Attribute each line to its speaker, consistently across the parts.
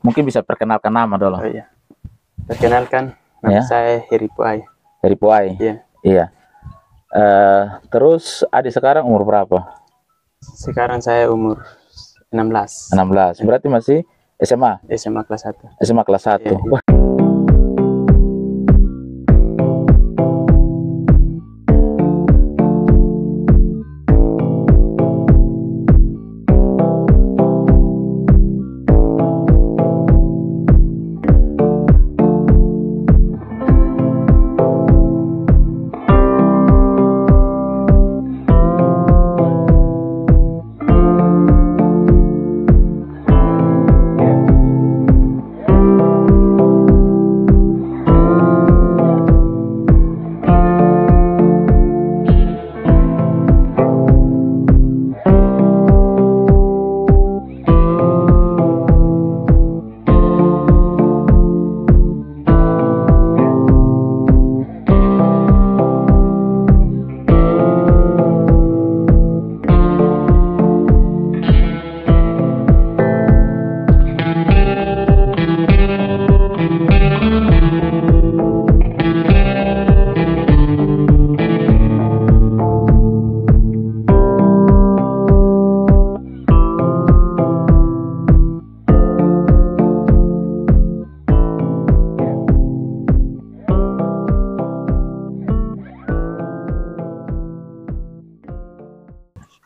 Speaker 1: Mungkin bisa perkenalkan nama dulu.
Speaker 2: Oh iya. Perkenalkan, nama
Speaker 1: Ya.
Speaker 2: saya Heri Puai.
Speaker 1: Dari Puai.
Speaker 2: Iya.
Speaker 1: Iya. Terus adik sekarang umur berapa?
Speaker 2: Sekarang saya umur 16.
Speaker 1: 16. Berarti masih SMA.
Speaker 2: SMA kelas 1.
Speaker 1: SMA kelas 1.
Speaker 2: Iya, iya.
Speaker 1: Wah.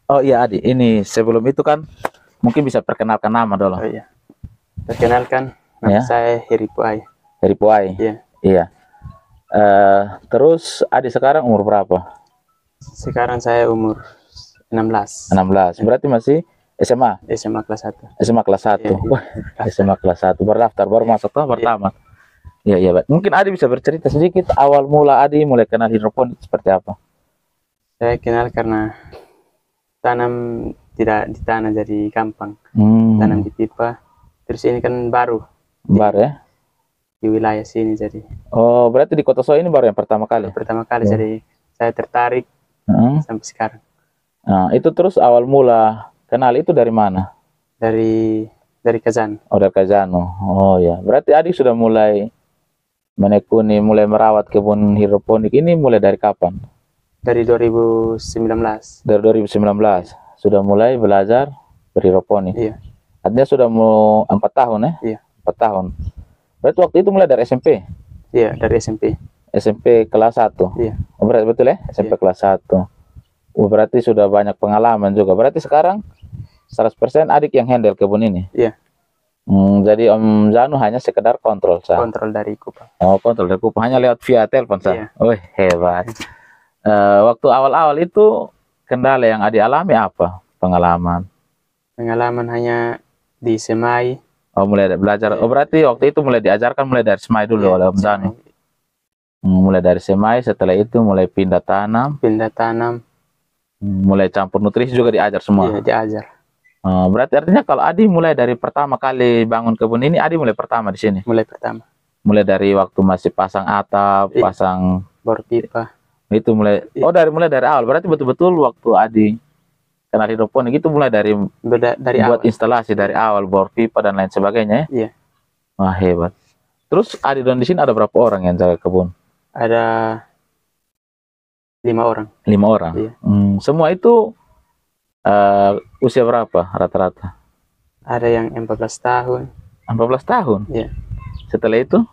Speaker 1: Oh iya adik, ini sebelum itu kan mungkin bisa perkenalkan nama dulu.
Speaker 2: Oh iya. Perkenalkan, nama
Speaker 1: Ya.
Speaker 2: saya Heri Puai.
Speaker 1: Dari Puai.
Speaker 2: Iya.
Speaker 1: Iya. Terus adik sekarang umur berapa?
Speaker 2: Sekarang saya umur 16.
Speaker 1: 16. Berarti masih SMA.
Speaker 2: SMA kelas 1.
Speaker 1: SMA kelas 1.
Speaker 2: Iya, iya.
Speaker 1: Wah, SMA kelas 1 baru daftar, baru masuk tuh pertama. Iya, iya, Pak. Mungkin Adi bisa bercerita sedikit awal mula Adi mulai kenal hidroponik seperti apa?
Speaker 2: Saya kenal karena tanam tidak di tanah jadi gampang. Tanam di pipa. Terus ini kan baru
Speaker 1: Baru ya?
Speaker 2: di wilayah sini, jadi
Speaker 1: Oh, berarti di Kota So ini baru yang pertama kali?
Speaker 2: pertama kali. Jadi saya tertarik sampai sekarang.
Speaker 1: Nah, itu terus awal mula kenal itu dari mana?
Speaker 2: Dari Kazan.
Speaker 1: Oh, dari Kajano. Oh ya, berarti Adi sudah mulai menekuni, mulai merawat kebun hidroponik ini mulai dari kapan?
Speaker 2: Dari 2019.
Speaker 1: Dari 2019 sudah mulai belajar berhidroponik.
Speaker 2: Iya.
Speaker 1: Artinya sudah mau 4 tahun ya?
Speaker 2: Iya.
Speaker 1: 4 tahun. Berarti waktu itu mulai dari SMP?
Speaker 2: Iya, dari SMP.
Speaker 1: SMP kelas 1?
Speaker 2: Iya.
Speaker 1: Oh, berarti betul ya? SMP
Speaker 2: Iya.
Speaker 1: kelas 1. Oh, berarti sudah banyak pengalaman juga. Berarti sekarang 100% adik yang handle kebun ini?
Speaker 2: Iya.
Speaker 1: Jadi Om Zanu hanya sekedar kontrol sah.
Speaker 2: Kontrol dari Kupang.
Speaker 1: Oh, kontrol dari kupang hanya lewat via telepon sah.
Speaker 2: Iya.
Speaker 1: Wih, hebat. Waktu awal-awal itu kendala yang Adi alami apa? Pengalaman.
Speaker 2: Pengalaman hanya di semai.
Speaker 1: Oh, mulai belajar. Oh, berarti waktu itu mulai diajarkan mulai dari semai dulu oleh Om Zanu. Mulai dari semai, setelah itu mulai pindah tanam,
Speaker 2: Pindah tanam.
Speaker 1: mulai campur nutrisi juga diajar semua.
Speaker 2: Iya, diajar.
Speaker 1: Berarti artinya kalau Adi mulai dari pertama kali bangun kebun ini, Adi mulai pertama di sini.
Speaker 2: Mulai pertama.
Speaker 1: Mulai dari waktu masih pasang atap,
Speaker 2: Iya.
Speaker 1: pasang
Speaker 2: Bor pipa.
Speaker 1: itu mulai.
Speaker 2: Iya.
Speaker 1: Oh, mulai dari awal. Berarti betul-betul waktu Adi kenal hidroponik itu mulai dari
Speaker 2: Dari
Speaker 1: buat
Speaker 2: awal.
Speaker 1: instalasi dari awal, bor pipa dan lain sebagainya ya.
Speaker 2: Iya.
Speaker 1: Wah, hebat. Terus Adi dan di sini ada berapa orang yang jaga kebun?
Speaker 2: Ada 5 orang.
Speaker 1: 5 orang.
Speaker 2: Iya.
Speaker 1: Semua itu usia berapa rata-rata?
Speaker 2: Ada yang 14 tahun.
Speaker 1: 14 tahun.
Speaker 2: Iya.
Speaker 1: Setelah itu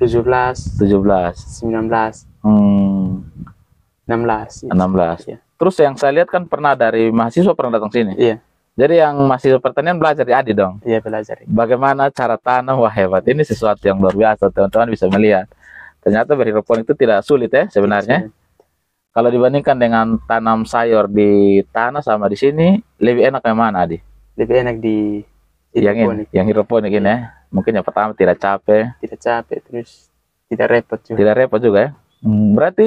Speaker 2: 17,
Speaker 1: 17.
Speaker 2: 19, 16.
Speaker 1: 16.
Speaker 2: Iya.
Speaker 1: Terus yang saya lihat kan pernah dari mahasiswa pernah datang sini.
Speaker 2: Iya.
Speaker 1: Jadi yang mahasiswa pertanian belajar di Adi dong.
Speaker 2: Iya, belajar.
Speaker 1: Bagaimana cara tanam? Wah, hebat. Ini sesuatu yang luar biasa. Teman-teman bisa melihat. Ternyata berhidroponik itu tidak sulit ya sebenarnya. Kalau dibandingkan dengan tanam sayur di tanah sama di sini, lebih enak yang mana, Adi?
Speaker 2: Lebih enak di
Speaker 1: Yang ini,
Speaker 2: hidroponik.
Speaker 1: yang hidroponik ini ya. Mungkin yang pertama tidak capek,
Speaker 2: Tidak capek, terus tidak repot juga.
Speaker 1: tidak repot juga ya. Berarti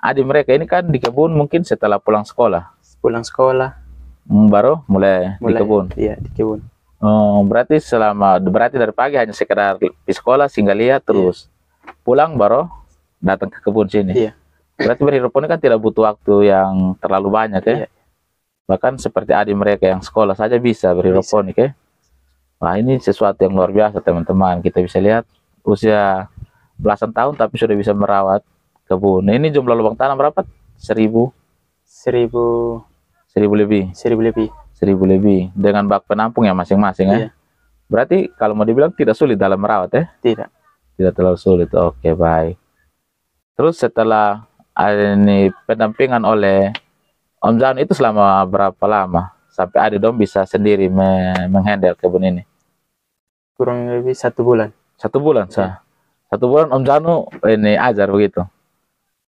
Speaker 1: Adi mereka ini kan di kebun mungkin setelah pulang sekolah.
Speaker 2: Pulang sekolah,
Speaker 1: Baru mulai di kebun.
Speaker 2: Iya, di kebun.
Speaker 1: Berarti dari pagi hanya sekedar di sekolah singgah lihat terus. Pulang baru datang ke kebun sini.
Speaker 2: Iya.
Speaker 1: Berarti berhidroponik kan tidak butuh waktu yang terlalu banyak ya.
Speaker 2: Iya.
Speaker 1: Bahkan seperti adik mereka yang sekolah saja bisa berhidroponik ya. Wah, ini sesuatu yang luar biasa teman-teman. Kita bisa lihat usia belasan tahun tapi sudah bisa merawat kebun. Nah, ini jumlah lubang tanam berapa? 1000,
Speaker 2: 1000
Speaker 1: 1000 lebih,
Speaker 2: 1000 lebih.
Speaker 1: 1000 lebih dengan bak penampung ya masing-masing ya.
Speaker 2: Iya.
Speaker 1: Berarti kalau mau dibilang tidak sulit dalam merawat ya?
Speaker 2: Tidak.
Speaker 1: Tidak terlalu sulit. Oke, baik. Terus setelah ini pendampingan oleh Om Zan itu selama berapa lama sampai Adi Dom bisa sendiri menghandle kebun ini?
Speaker 2: Kurang lebih 1 bulan.
Speaker 1: 1 bulan sah. 1 bulan Om Zanu ini ajar begitu.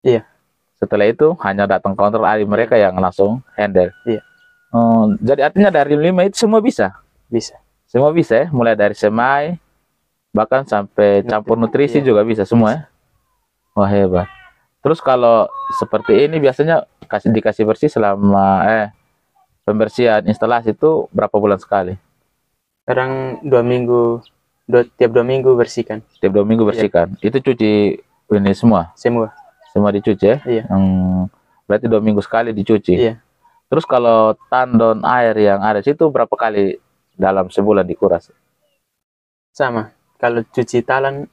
Speaker 2: Iya.
Speaker 1: Setelah itu hanya datang kontrol Adi mereka yang langsung handle.
Speaker 2: Iya.
Speaker 1: Jadi artinya dari 5 itu semua bisa.
Speaker 2: Bisa.
Speaker 1: Semua bisa ya, mulai dari semai bahkan sampai campur nutrisi
Speaker 2: Iya.
Speaker 1: juga bisa semua ya. Wah, hebat. Terus kalau seperti ini biasanya dikasih bersih selama pembersihan instalasi itu berapa bulan sekali?
Speaker 2: Sekarang 2 minggu, tiap 2 minggu bersihkan.
Speaker 1: Tiap 2 minggu bersihkan. Itu cuci ini semua? Semua dicuci ya?
Speaker 2: Iya.
Speaker 1: Berarti 2 minggu sekali dicuci.
Speaker 2: Iya.
Speaker 1: Terus kalau tandon air yang ada situ berapa kali dalam sebulan dikuras?
Speaker 2: Sama. Kalau cuci talan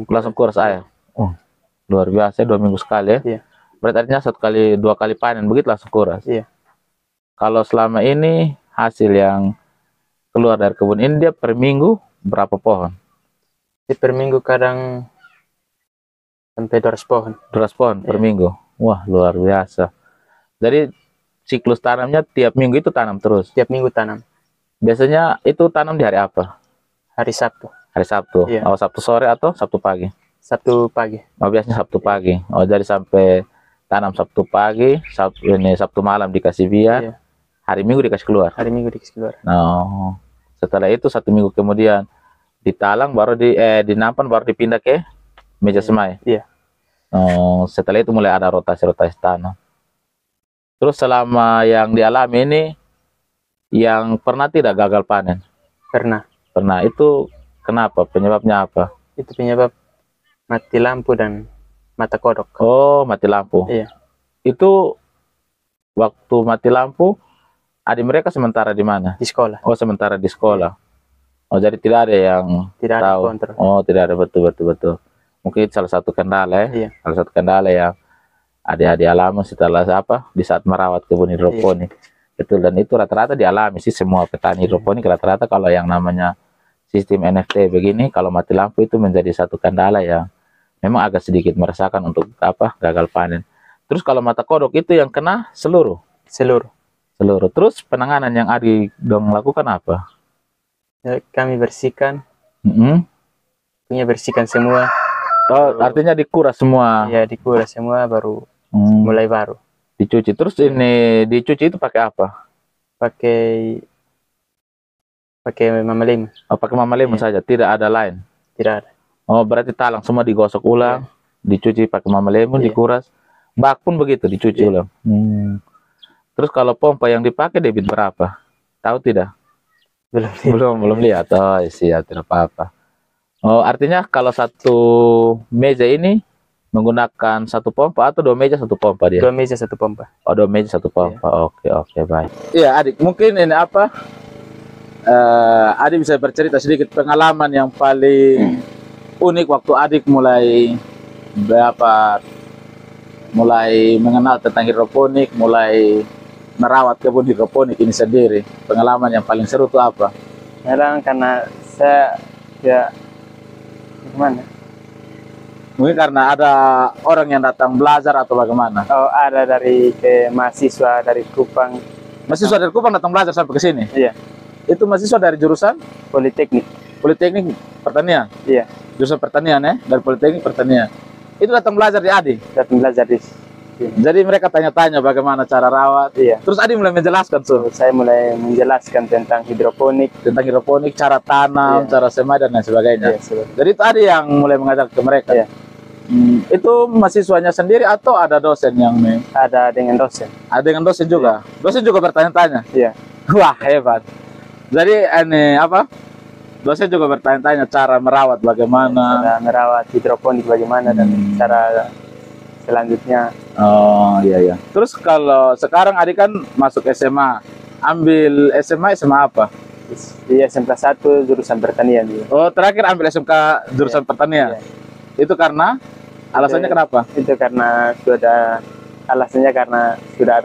Speaker 1: Langsung kuras air. Luar biasa 2 minggu sekali ya?
Speaker 2: Iya.
Speaker 1: Berarti artinya 2 kali panen begitu langsung kuras.
Speaker 2: Iya.
Speaker 1: Kalau selama ini hasil yang keluar dari kebun ini dia per minggu berapa pohon?
Speaker 2: per minggu kadang sampai 200 pohon.
Speaker 1: 200 pohon per minggu. Wah, luar biasa. Jadi siklus tanamnya tiap minggu itu tanam terus.
Speaker 2: Tiap minggu tanam.
Speaker 1: Biasanya itu tanam di hari apa?
Speaker 2: Hari Sabtu.
Speaker 1: Hari Sabtu.
Speaker 2: Iya.
Speaker 1: Oh, Sabtu sore atau Sabtu pagi?
Speaker 2: Sabtu pagi.
Speaker 1: Oh, biasanya Sabtu pagi. Oh, jadi sampai tanam Sabtu pagi, Sabtu malam dikasih biar,
Speaker 2: Iya.
Speaker 1: hari Minggu dikasih keluar.
Speaker 2: Hari Minggu dikasih keluar.
Speaker 1: Nah, setelah itu 1 minggu kemudian ditalang baru dinampan baru dipindah ke meja semai.
Speaker 2: Iya.
Speaker 1: Setelah itu mulai ada rotasi-rotasi tanam. Terus selama yang dialami ini yang pernah tidak gagal panen?
Speaker 2: Pernah.
Speaker 1: Pernah. Itu kenapa? Penyebabnya apa?
Speaker 2: Itu penyebab mati lampu dan mata kodok.
Speaker 1: Oh, mati lampu.
Speaker 2: Iya.
Speaker 1: Itu waktu mati lampu adik mereka sementara di mana?
Speaker 2: Di sekolah.
Speaker 1: Oh, sementara di sekolah. Oh, jadi tidak ada yang
Speaker 2: Tidak
Speaker 1: tahu.
Speaker 2: ada kontrol.
Speaker 1: Oh, tidak ada, betul. Mungkin salah satu kendala ya.
Speaker 2: Iya.
Speaker 1: Salah satu kendala yang adik-adik alami setelah di saat merawat kebun hidroponik. Betul, dan itu rata-rata dialami sih semua petani hidroponik rata-rata kalau yang namanya sistem NFT begini, kalau mati lampu itu menjadi satu kendala yang memang agak sedikit merasakan untuk gagal panen. Terus kalau mata kodok itu yang kena seluruh. Terus penanganan yang Adi dong lakukan apa?
Speaker 2: Ya, kami bersihkan.
Speaker 1: Punya
Speaker 2: bersihkan semua.
Speaker 1: Oh, artinya dikuras semua.
Speaker 2: Ya, dikuras semua baru mulai baru.
Speaker 1: Dicuci. Terus ini dicuci itu pakai apa?
Speaker 2: Pakai Mama Lemon.
Speaker 1: Oh, pakai Mama Lemon saja, tidak ada lain.
Speaker 2: Tidak ada.
Speaker 1: Oh, berarti talang semua digosok ulang, dicuci pakai Mama Lemon, dikuras. Bak pun begitu dicuci ulang. Terus kalau pompa yang dipakai debit berapa? Tahu tidak? Belum lihat. Oh, siap, tidak apa-apa. Oh, artinya kalau satu meja ini menggunakan satu pompa atau 2 meja 1 pompa dia?
Speaker 2: 2 meja 1 pompa.
Speaker 1: Oh, 2 meja 1 pompa. Oke, baik. Iya, Adik, mungkin ini Adik bisa bercerita sedikit pengalaman yang paling unik waktu Adik mulai mengenal tentang hidroponik, mulai merawat kebun hidroponik ini sendiri. Pengalaman yang paling seru itu apa?
Speaker 2: Memang karena saya gimana?
Speaker 1: Mungkin karena ada orang yang datang belajar atau bagaimana?
Speaker 2: Oh, ada dari mahasiswa dari Kupang.
Speaker 1: Mahasiswa dari Kupang datang belajar sampai ke sini?
Speaker 2: Iya.
Speaker 1: Itu mahasiswa dari jurusan?
Speaker 2: Politeknik
Speaker 1: Pertanian?
Speaker 2: Iya.
Speaker 1: Jurusan pertanian ya? Dari Politeknik Pertanian. Itu datang belajar di Adi?
Speaker 2: Datang belajar di sini.
Speaker 1: Jadi mereka tanya-tanya bagaimana cara rawat.
Speaker 2: Iya.
Speaker 1: Terus Adi mulai menjelaskan
Speaker 2: Saya mulai menjelaskan tentang hidroponik,
Speaker 1: cara tanam, cara semai dan lain sebagainya.
Speaker 2: Iya,
Speaker 1: jadi itu Adi yang mulai mengajar ke mereka.
Speaker 2: Iya.
Speaker 1: Itu mahasiswanya sendiri atau ada dosen yang
Speaker 2: ada dengan dosen?
Speaker 1: Ada dengan dosen juga.
Speaker 2: Iya.
Speaker 1: Dosen juga bertanya-tanya.
Speaker 2: Iya.
Speaker 1: Wah, hebat. Jadi dosen juga bertanya-tanya cara merawat bagaimana.
Speaker 2: Cara merawat hidroponik bagaimana dan cara selanjutnya.
Speaker 1: Oh, iya. Terus kalau sekarang Adik kan masuk SMA. Ambil SMA apa?
Speaker 2: di SMK 1 jurusan pertanian juga.
Speaker 1: Oh, terakhir ambil SMK jurusan pertanian.
Speaker 2: Iya.
Speaker 1: Itu karena alasannya kenapa?
Speaker 2: Itu karena alasannya karena sudah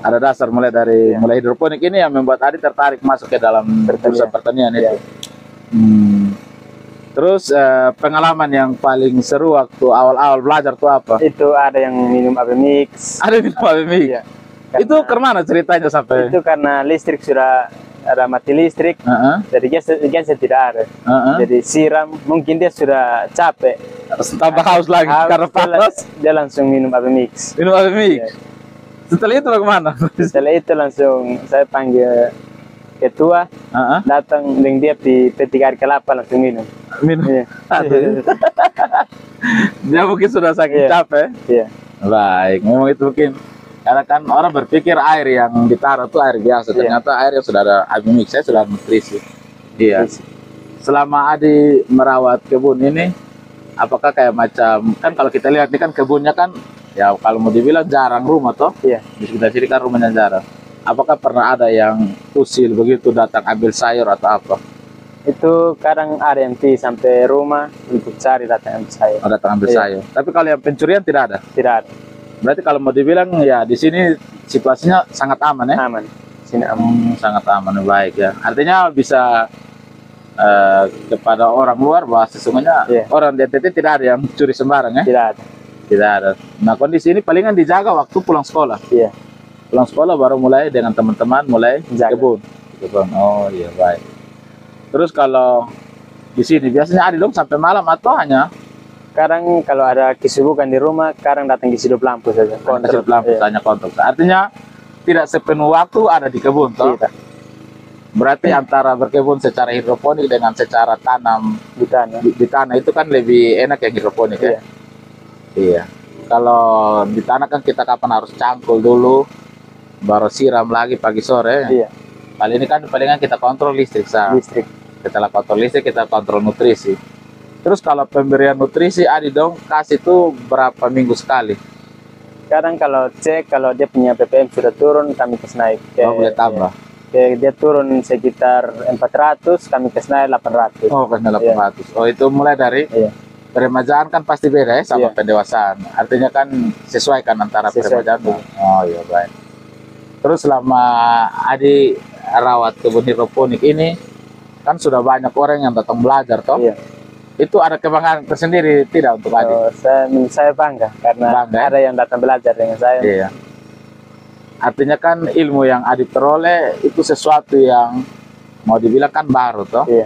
Speaker 1: ada dasar mulai dari mulai hidroponik ini yang membuat Adi tertarik masuk ke dalam jurusan pertanian itu. Terus pengalaman yang paling seru waktu awal-awal belajar tuh apa?
Speaker 2: Itu ada yang minum Abemix.
Speaker 1: Ada minum Abemix.
Speaker 2: Iya.
Speaker 1: Itu kemana ceritanya sampai?
Speaker 2: Itu karena listrik sudah ada mati listrik, jadi genset tidak ada. Jadi siram, mungkin dia sudah capek.
Speaker 1: Tambah haus lagi karena panas.
Speaker 2: Dia langsung minum Abemix.
Speaker 1: Minum Abemix. Setelah itu bagaimana?
Speaker 2: Setelah itu langsung saya panggil ketua, datang dengan dia di petik air kelapa langsung minum.
Speaker 1: Minum.
Speaker 2: Iya.
Speaker 1: Dia mungkin sudah sakit capek.
Speaker 2: Iya.
Speaker 1: Baik, memang itu mungkin karena kan orang berpikir air yang ditaruh itu air biasa, ternyata air yang sudah ada Abemix, saya sudah nutrisi. Iya. Selama Adi merawat kebun ini, apakah kayak macam kan kalau kita lihat ini kan kebunnya kan ya kalau mau dibilang jarang rumah toh?
Speaker 2: Iya.
Speaker 1: Di sekitar sini kan rumahnya jarang. Apakah pernah ada yang usil begitu datang ambil sayur atau apa?
Speaker 2: Itu kadang ada yang pergi sampai rumah untuk cari datang ambil sayur.
Speaker 1: Oh, datang ambil sayur. Tapi kalau yang pencurian tidak ada?
Speaker 2: Tidak ada.
Speaker 1: Berarti kalau mau dibilang ya di sini situasinya sangat aman ya?
Speaker 2: Aman. Sini aman.
Speaker 1: Sangat aman, baik ya. Artinya bisa kepada orang luar bahwa sesungguhnya orang di NTT tidak ada yang curi sembarang ya?
Speaker 2: Tidak ada.
Speaker 1: Tidak ada. Nah kondisi ini palingan dijaga waktu pulang sekolah.
Speaker 2: Iya.
Speaker 1: Pulang sekolah baru mulai dengan teman-teman mulai kebun. Oh iya baik. Terus kalau di sini biasanya ada dong sampai malam atau hanya?
Speaker 2: Kadang kalau ada kesibukan di rumah, kadang datang di hidup lampu saja.
Speaker 1: Hidup lampu hanya kontrol. Artinya tidak sepenuh waktu ada di kebun, toh?
Speaker 2: Tidak.
Speaker 1: Berarti antara berkebun secara hidroponik dengan secara tanam di tanah itu kan lebih enak yang hidroponik ya? Iya. Kalau di tanah kan kita kapan harus cangkul dulu, baru siram lagi pagi sore.
Speaker 2: Iya.
Speaker 1: Kali ini kan palingan kita kontrol listrik sah.
Speaker 2: Listrik.
Speaker 1: Setelah kontrol listrik kita kontrol nutrisi. Terus kalau pemberian nutrisi Adi dong kasih itu berapa minggu sekali?
Speaker 2: Kadang kalau cek kalau dia punya ppm sudah turun kami kasih naik.
Speaker 1: Boleh tambah.
Speaker 2: Dia turun sekitar 400 kami kasih naik 800.
Speaker 1: Oh kasih 800. Oh itu mulai dari peremajaan kan pasti beda ya sama pendewasaan. Artinya kan sesuaikan antara peremajaan. Oh iya baik. Terus selama Adi rawat kebun hidroponik ini kan sudah banyak orang yang datang belajar toh? Iya. Itu ada kebanggaan tersendiri tidak untuk Adi?
Speaker 2: Saya bangga karena ada yang datang belajar dengan saya.
Speaker 1: Iya. Artinya kan ilmu yang Adi peroleh itu sesuatu yang mau dibilang kan baru toh?
Speaker 2: Iya.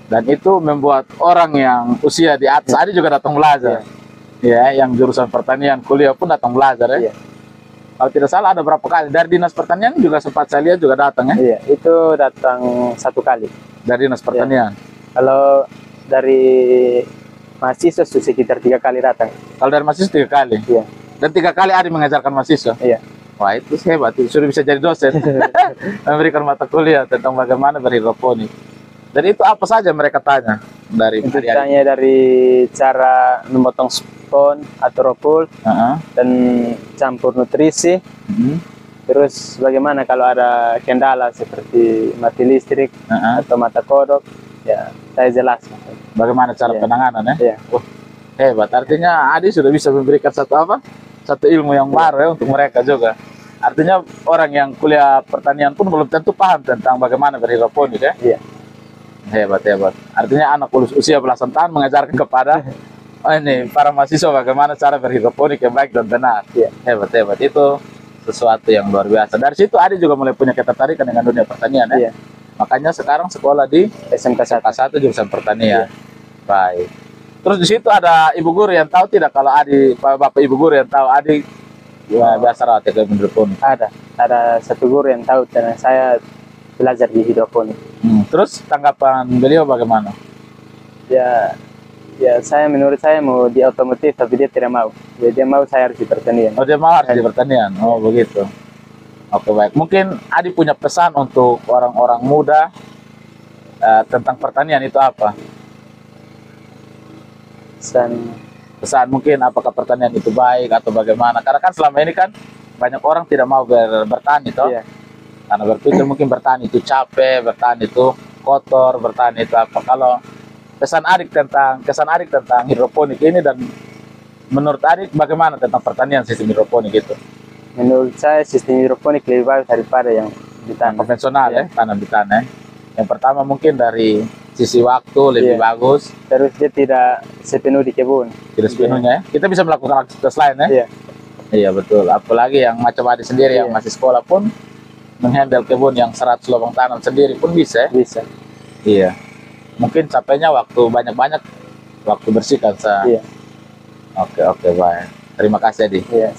Speaker 1: Dan itu membuat orang yang usia di atas Adi juga datang belajar. Iya. Yang jurusan pertanian kuliah pun datang belajar ya. Iya. Kalau tidak salah ada berapa kali dari dinas pertanian juga sempat saya lihat juga datang ya?
Speaker 2: Iya, itu datang 1 kali
Speaker 1: dari dinas pertanian.
Speaker 2: Kalau dari mahasiswa sekitar 3 kali datang.
Speaker 1: Kalau dari mahasiswa 3 kali?
Speaker 2: Iya.
Speaker 1: Dan 3 kali Adi mengajarkan mahasiswa?
Speaker 2: Iya.
Speaker 1: Wah itu hebat, itu sudah bisa jadi dosen. Memberikan mata kuliah tentang bagaimana berhidroponik. Dan itu apa saja mereka tanya?
Speaker 2: Tanya dari cara memotong spon atau ropul, dan campur nutrisi. Terus bagaimana kalau ada kendala seperti mati listrik atau mata kodok, ya saya jelaskan.
Speaker 1: Bagaimana cara penanganan ya?
Speaker 2: Iya.
Speaker 1: Hebat, artinya Adi sudah bisa memberikan satu ilmu yang baru ya untuk mereka juga. Artinya orang yang kuliah pertanian pun belum tentu paham tentang bagaimana berhidroponik ya?
Speaker 2: Iya.
Speaker 1: Hebat. Artinya anak usia belasan tahun mengajarkan kepada para mahasiswa bagaimana cara berhidroponik yang baik dan benar.
Speaker 2: Iya.
Speaker 1: Hebat. Itu sesuatu yang luar biasa. Dari situ Adi juga mulai punya ketertarikan dengan dunia pertanian ya?
Speaker 2: Iya.
Speaker 1: Makanya sekarang sekolah di
Speaker 2: SMK 1
Speaker 1: jurusan pertanian.
Speaker 2: Iya.
Speaker 1: Baik. Terus di situ ada ibu guru yang tahu tidak kalau Adi, bapak ibu guru yang tahu Adi biasa rawat kebun hidroponik?
Speaker 2: Ada satu guru yang tahu dan saya belajar di hidroponik.
Speaker 1: Terus tanggapan beliau bagaimana?
Speaker 2: Ya menurut saya mau di otomotif tapi dia tidak mau. Dia mau saya harus di pertanian.
Speaker 1: Oh dia mau harus di pertanian. Oh begitu. Oke baik. Mungkin Adi punya pesan untuk orang-orang muda tentang pertanian itu apa? Pesan mungkin apakah pertanian itu baik atau bagaimana? Karena kan selama ini kan banyak orang tidak mau bertani toh.
Speaker 2: Iya.
Speaker 1: Karena berpikir mungkin bertani itu capek, bertani itu kotor, bertani itu apa. Kalau kesan Adik tentang hidroponik ini, dan menurut Adik bagaimana tentang pertanian sistem hidroponik itu?
Speaker 2: Menurut saya sistem hidroponik lebih bagus daripada yang di tanah
Speaker 1: Konvensional ya, tanam di tanah. Yang pertama mungkin dari sisi waktu lebih bagus.
Speaker 2: Terus dia tidak sepenuh di kebun.
Speaker 1: Tidak sepenuhnya ya. Kita bisa melakukan aktivitas lain ya.
Speaker 2: Iya.
Speaker 1: Iya betul. Apalagi yang macam Adik sendiri yang masih sekolah pun menghandle kebun yang 100 lubang tanam sendiri pun bisa.
Speaker 2: Bisa.
Speaker 1: Iya. Mungkin capeknya waktu banyak-banyak, waktu bersihkan. Iya. Oke, baik. Terima kasih, Adi.
Speaker 2: Iya.